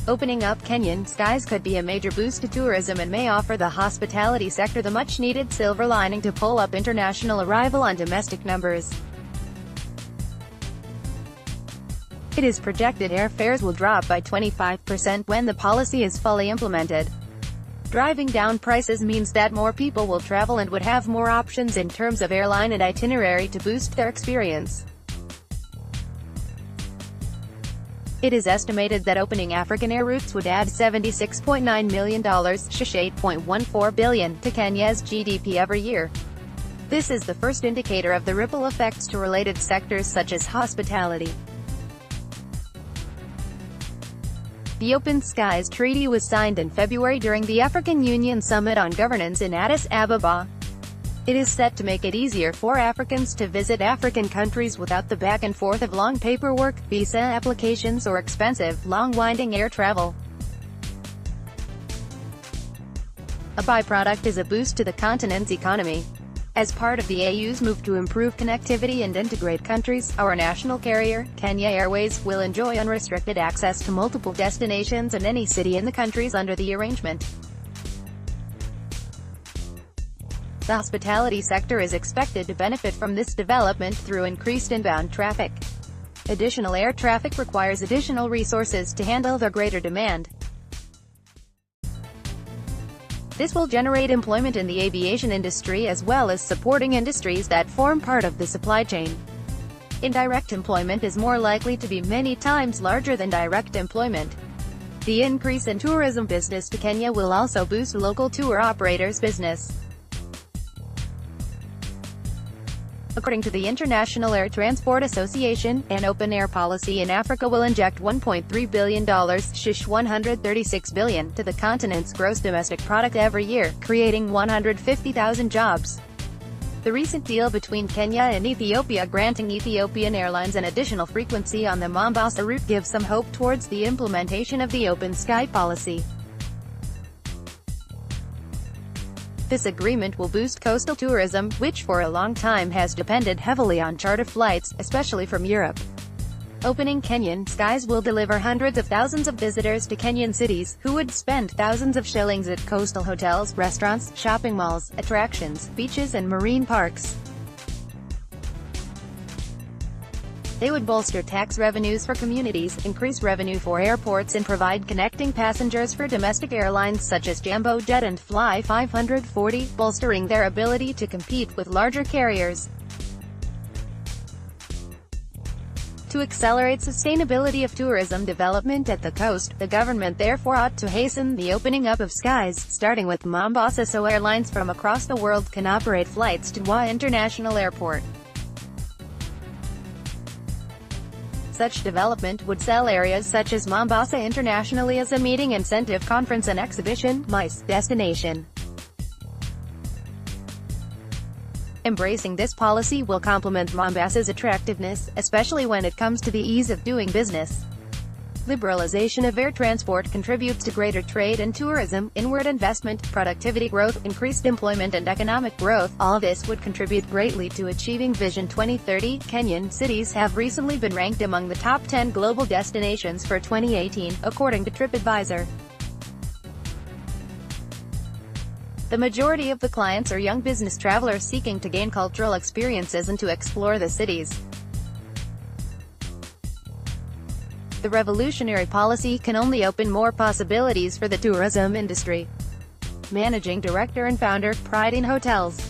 Opening up Kenyan skies could be a major boost to tourism and may offer the hospitality sector the much-needed silver lining to pull up international arrival on domestic numbers. It is projected airfares will drop by 25% when the policy is fully implemented. Driving down prices means that more people will travel and would have more options in terms of airline and itinerary to boost their experience. It is estimated that opening African air routes would add $76.9 million ($8.14 billion) to Kenya's GDP every year. This is the first indicator of the ripple effects to related sectors such as hospitality. The Open Skies Treaty was signed in February during the African Union Summit on Governance in Addis Ababa. It is set to make it easier for Africans to visit African countries without the back and forth of long paperwork, visa applications or expensive, long-winding air travel. A byproduct is a boost to the continent's economy. As part of the AU's move to improve connectivity and integrate countries, our national carrier, Kenya Airways, will enjoy unrestricted access to multiple destinations in any city in the countries under the arrangement. The hospitality sector is expected to benefit from this development through increased inbound traffic. Additional air traffic requires additional resources to handle the greater demand. This will generate employment in the aviation industry as well as supporting industries that form part of the supply chain. Indirect employment is more likely to be many times larger than direct employment. The increase in tourism business to Kenya will also boost local tour operators' business. According to the International Air Transport Association, an open-air policy in Africa will inject $1.3 billion ($136 billion) to the continent's gross domestic product every year, creating 150,000 jobs. The recent deal between Kenya and Ethiopia granting Ethiopian Airlines an additional frequency on the Mombasa route gives some hope towards the implementation of the open sky policy. This agreement will boost coastal tourism, which for a long time has depended heavily on charter flights, especially from Europe. Opening Kenyan skies will deliver hundreds of thousands of visitors to Kenyan cities, who would spend thousands of shillings at coastal hotels, restaurants, shopping malls, attractions, beaches and marine parks. They would bolster tax revenues for communities, increase revenue for airports and provide connecting passengers for domestic airlines such as Jambo Jet and Fly 540, bolstering their ability to compete with larger carriers. To accelerate sustainability of tourism development at the coast, the government therefore ought to hasten the opening up of skies, starting with Mombasa so airlines from across the world can operate flights to Wa International Airport. Such development would sell areas such as Mombasa internationally as a meeting, incentive, conference and exhibition (MICE) destination. Embracing this policy will complement Mombasa's attractiveness, especially when it comes to the ease of doing business. Liberalization of air transport contributes to greater trade and tourism, inward investment, productivity growth, increased employment and economic growth. All this would contribute greatly to achieving Vision 2030. Kenyan cities have recently been ranked among the top 10 global destinations for 2018, according to TripAdvisor. The majority of the clients are young business travelers seeking to gain cultural experiences and to explore the cities. The revolutionary policy can only open more possibilities for the tourism industry. Managing Director and Founder, Pride in Hotels.